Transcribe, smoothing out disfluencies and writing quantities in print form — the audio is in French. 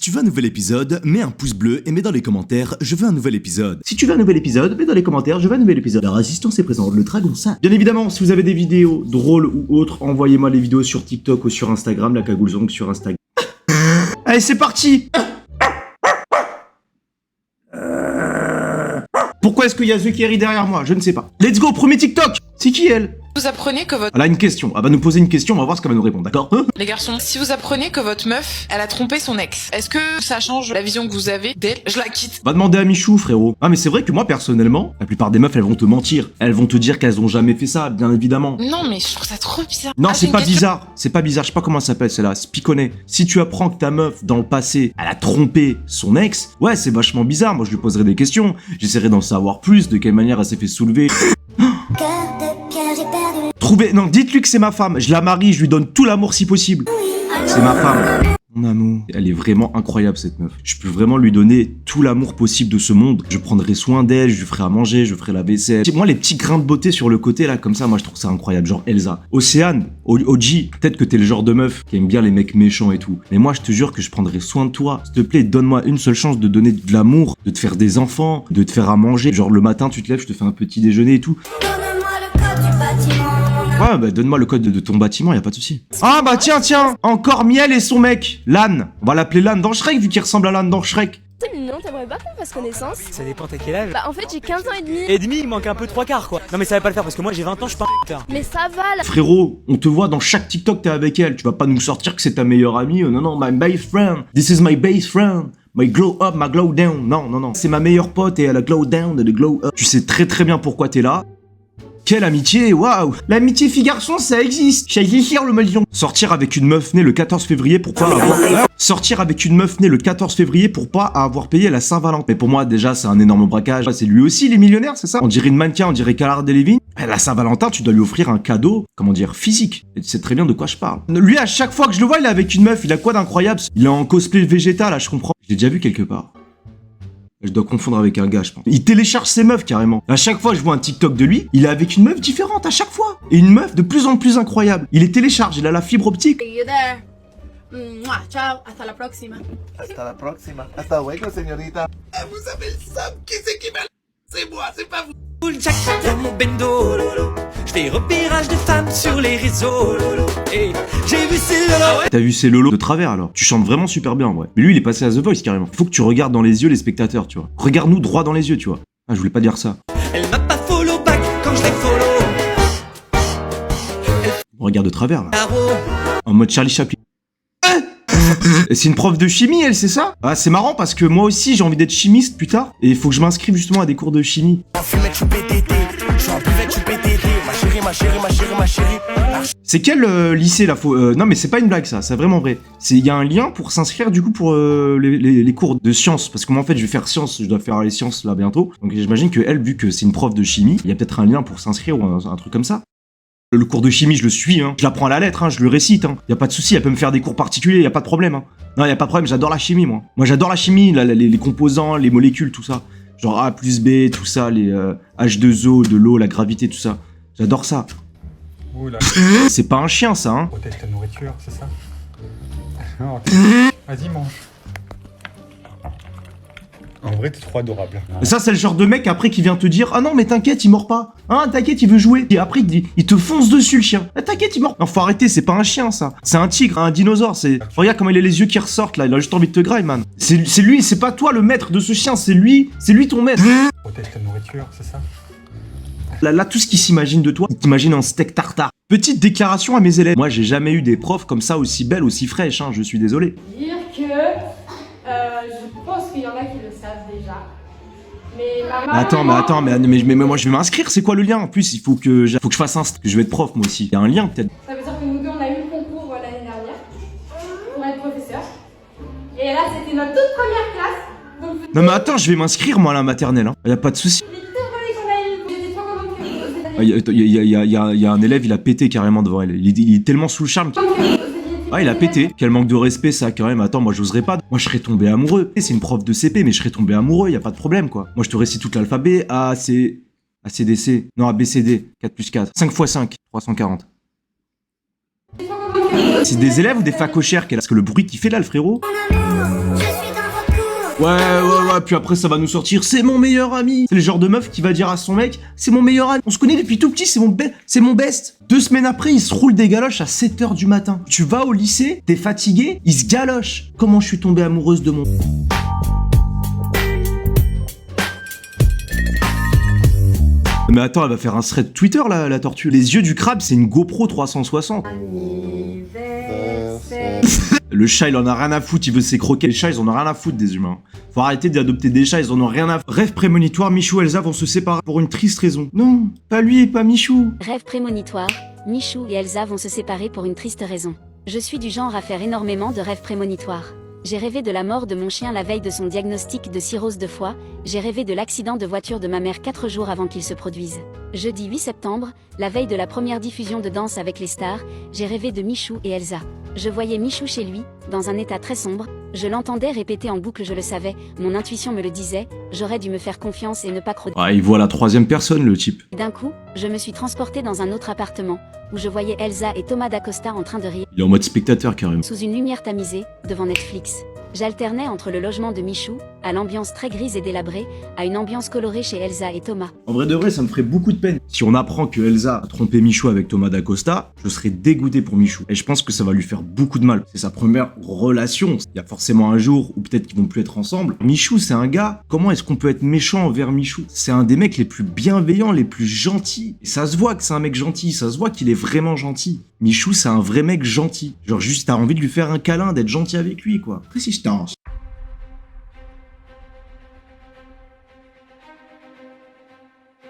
tu veux un nouvel épisode, mets un pouce bleu et mets dans les commentaires « Je veux un nouvel épisode ». Si tu veux un nouvel épisode, mets dans les commentaires « Je veux un nouvel épisode ». La résistance est présente, le dragon ça. Bien évidemment, si vous avez des vidéos drôles ou autres, envoyez-moi les vidéos sur TikTok ou sur Instagram, la cagoulezong sur Instagram. Allez, c'est parti. Pourquoi est-ce qu'il y a The Kerry derrière moi? Je ne sais pas. Let's go, premier TikTok. C'est qui elle? Vous apprenez que votre... Elle a une question, elle va nous poser une question, on va voir ce qu'elle va nous répondre, d'accord? Les garçons, si vous apprenez que votre meuf, elle a trompé son ex, est-ce que ça change la vision que vous avez d'elle? Je la quitte. Va demander à Michou, frérot. Ah mais c'est vrai que moi, personnellement, la plupart des meufs, elles vont te mentir. Elles vont te dire qu'elles ont jamais fait ça, bien évidemment. Non mais je trouve ça trop bizarre. Non, Ah, c'est j'ai pas une question. bizarre. C'est pas bizarre, je sais pas comment elle s'appelle celle-là, Spiconnet. Si tu apprends que ta meuf, dans le passé, elle a trompé son ex, ouais, c'est vachement bizarre. Moi, je lui poserai des questions. J'essaierai d'en savoir plus, de quelle manière elle s'est fait soulever. Trouvez... Non, dites-lui que c'est ma femme. Je la marie, je lui donne tout l'amour si possible. C'est ma femme. Mon amour. Elle est vraiment incroyable, cette meuf. Je peux vraiment lui donner tout l'amour possible de ce monde. Je prendrai soin d'elle, je lui ferai à manger, je ferai la vaisselle. Moi, les petits grains de beauté sur le côté, là, comme ça, moi, je trouve ça incroyable. Genre Elsa. Océane, OG, peut-être que t'es le genre de meuf qui aime bien les mecs méchants et tout. Mais moi, je te jure que je prendrai soin de toi. S'il te plaît, donne-moi une seule chance de donner de l'amour, de te faire des enfants, de te faire à manger. Genre, le matin, tu te lèves, je te fais un petit déjeuner et tout. Ouais, bah donne-moi le code de ton bâtiment, y a pas de souci. Ah bah tiens, encore Miel et son mec, Lan. On va l'appeler Lan dans Shrek vu qu'il ressemble à Lan dans Shrek. C'est mignon, t'aimerais pas qu'on fasse connaissance? Ça dépend t'as quel âge. Bah en fait j'ai 15 ans et demi. Et demi, il manque un peu 3/4 quoi. Non mais ça va pas le faire parce que moi j'ai 20 ans, je suis pas un putain. Mais ça va là. Frérot, on te voit dans chaque TikTok t'es avec elle. Tu vas pas nous sortir que c'est ta meilleure amie. Non, non, my best friend. This is my best friend. My glow up, my glow down. Non, non, non. C'est ma meilleure pote et elle a glow down et le glow up. Tu sais très bien pourquoi t'es là. Quelle amitié, waouh! L'amitié fille-garçon, ça existe! J'ai le million. Sortir avec une meuf née le 14 février pour pas avoir... Sortir avec une meuf née le 14 février pour pas avoir payé la Saint-Valentin. Mais pour moi, déjà, c'est un énorme braquage. C'est lui aussi, les millionnaires, c'est ça? On dirait une mannequin, on dirait Cara Delevingne. La Saint-Valentin, tu dois lui offrir un cadeau, comment dire, physique. Et tu sais très bien de quoi je parle. Lui, à chaque fois que je le vois, il est avec une meuf. Il a quoi d'incroyable? Il est en cosplay végétal, là, je comprends. Je l'ai déjà vu quelque part. Je dois confondre avec un gars, je pense. Il télécharge ses meufs, carrément. À chaque fois, je vois un TikTok de lui, il est avec une meuf différente à chaque fois. Et une meuf de plus en plus incroyable. Il les télécharge, il a la fibre optique. See you there. Mwah, ciao, hasta la próxima. Hasta la próxima. Hasta luego, señorita. Vous avez le seum. Qui c'est qui m'a... C'est moi, c'est pas vous. Full jack dans mon bendo. Je fais repérage de femmes sur les réseaux. Et j'ai vu ces lolos. T'as vu ces lolos de travers, alors? Tu chantes vraiment super bien, ouais. Mais lui, il est passé à The Voice, carrément. Faut que tu regardes dans les yeux les spectateurs, tu vois. Regarde-nous droit dans les yeux, tu vois. Ah, je voulais pas dire ça. Elle m'a pas follow back quand je l'ai follow. Regarde de travers, là. Tarot. En mode Charlie Chaplin. C'est une prof de chimie, elle, c'est ça? Ah, c'est marrant parce que moi aussi, j'ai envie d'être chimiste plus tard. Et il faut que je m'inscrive justement à des cours de chimie. C'est quel lycée, là? Non, mais c'est pas une blague, ça. C'est vraiment vrai. Il y a un lien pour s'inscrire, du coup, pour les cours de sciences. Parce que moi, en fait, je vais faire sciences. Je dois faire les sciences, là, bientôt. Donc, j'imagine que elle, vu que c'est une prof de chimie, il y a peut-être un lien pour s'inscrire ou un truc comme ça. Le cours de chimie, je le suis, hein. Je l'apprends à la lettre, hein. Je le récite, hein. Y a pas de souci, elle peut me faire des cours particuliers, y a pas de problème, hein. Non, y a pas de problème, j'adore la chimie, moi. Moi, j'adore la chimie, les composants, les molécules, tout ça. Genre A plus B, tout ça, les H2O, de l'eau, la gravité, tout ça. J'adore ça. Oula. C'est pas un chien, ça, hein. Protège ta nourriture, c'est ça? Non, vas-y, mange. En vrai, t'es trop adorable. Et ça, c'est le genre de mec après qui vient te dire: ah non, mais t'inquiète, il mord pas. Hein, t'inquiète, il veut jouer. Et après, il te fonce dessus, le chien. Ah, t'inquiète, il mord. Non, faut arrêter, c'est pas un chien, ça. C'est un tigre, un dinosaure. Regarde comment il a les yeux qui ressortent, là. Il a juste envie de te grailler, man. C'est lui, c'est pas toi le maître de ce chien, c'est lui ton maître. Protège ta nourriture, c'est ça? Là, tout ce qu'il s'imagine de toi, il t'imagine un steak tartare. Petite déclaration à mes élèves. Moi, j'ai jamais eu des profs comme ça, aussi belles, aussi fraîches, hein. Je suis désolé. Dire que je pense qu'il y en a qui le savent déjà. Mais Mais moi je vais m'inscrire, c'est quoi le lien? En plus, il faut que je fasse que je vais être prof moi aussi. Il y a un lien peut-être. ça veut dire que nous deux on a eu le concours l'année dernière pour être professeur. Et là c'était notre toute première classe. Donc Non mais attends, je vais m'inscrire moi à la maternelle, hein. Y a pas de souci. les deux premiers qu'on a eu, j'étais trop contente que vous Il y a un élève, il a pété carrément devant elle. Il est tellement sous le charme. Ah, il a pété. Quel manque de respect, ça, quand même. Attends, moi, j'oserais pas. Moi, je serais tombé amoureux. C'est une prof de CP, mais je serais tombé amoureux, y a pas de problème, quoi. Moi, je te récite tout l'alphabet. A, C, A, C, D, C. Non, A, B, C, D. 4 plus 4. 5 x 5. 340. C'est des élèves ou des facochères? Parce que le bruit qu'il fait là, le frérot. Ouais, puis après ça va nous sortir, c'est mon meilleur ami. C'est le genre de meuf qui va dire à son mec, c'est mon meilleur ami. On se connaît depuis tout petit, c'est mon best. 2 semaines après, il se roule des galoches à 7h du matin. Tu vas au lycée, t'es fatigué, il se galoche. Comment je suis tombée amoureuse de mon... Mais attends, elle va faire un thread Twitter là, la tortue. Les yeux du crabe, c'est une GoPro 360. Le chat, il en a rien à foutre, il veut s'écroquer. Les chats, ils en ont rien à foutre des humains. Faut arrêter d'adopter des chats, ils en ont rien à foutre. Rêve prémonitoire, Michou et Elsa vont se séparer pour une triste raison. Non, pas lui et pas Michou. Rêve prémonitoire, Michou et Elsa vont se séparer pour une triste raison. Je suis du genre à faire énormément de rêves prémonitoires. J'ai rêvé de la mort de mon chien la veille de son diagnostic de cirrhose de foie, j'ai rêvé de l'accident de voiture de ma mère 4 jours avant qu'il se produise. Jeudi 8 septembre, la veille de la première diffusion de Danse avec les stars, j'ai rêvé de Michou et Elsa. Je voyais Michou chez lui, dans un état très sombre, je l'entendais répéter en boucle, je le savais, mon intuition me le disait, j'aurais dû me faire confiance et ne pas croire. Ah, il voit la 3e personne, le type. D'un coup, je me suis transportée dans un autre appartement, où je voyais Elsa et Thomas d'Acosta en train de rire. Il est en mode spectateur carrément. Sous une lumière tamisée, devant Netflix. J'alternais entre le logement de Michou, à l'ambiance très grise et délabrée, à une ambiance colorée chez Elsa et Thomas. En vrai de vrai, ça me ferait beaucoup de peine. Si on apprend que Elsa a trompé Michou avec Thomas d'Acosta, je serais dégoûté pour Michou. Et je pense que ça va lui faire beaucoup de mal. C'est sa première relation. Il y a forcément un jour où peut-être qu'ils vont plus être ensemble. Michou, c'est un gars. Comment est-ce qu'on peut être méchant envers Michou? C'est un des mecs les plus bienveillants, les plus gentils. Et ça se voit que c'est un mec gentil. Ça se voit qu'il est vraiment gentil. Michou, c'est un vrai mec gentil. Genre juste, t'as envie de lui faire un câlin, d'être gentil avec lui, quoi. Résistance.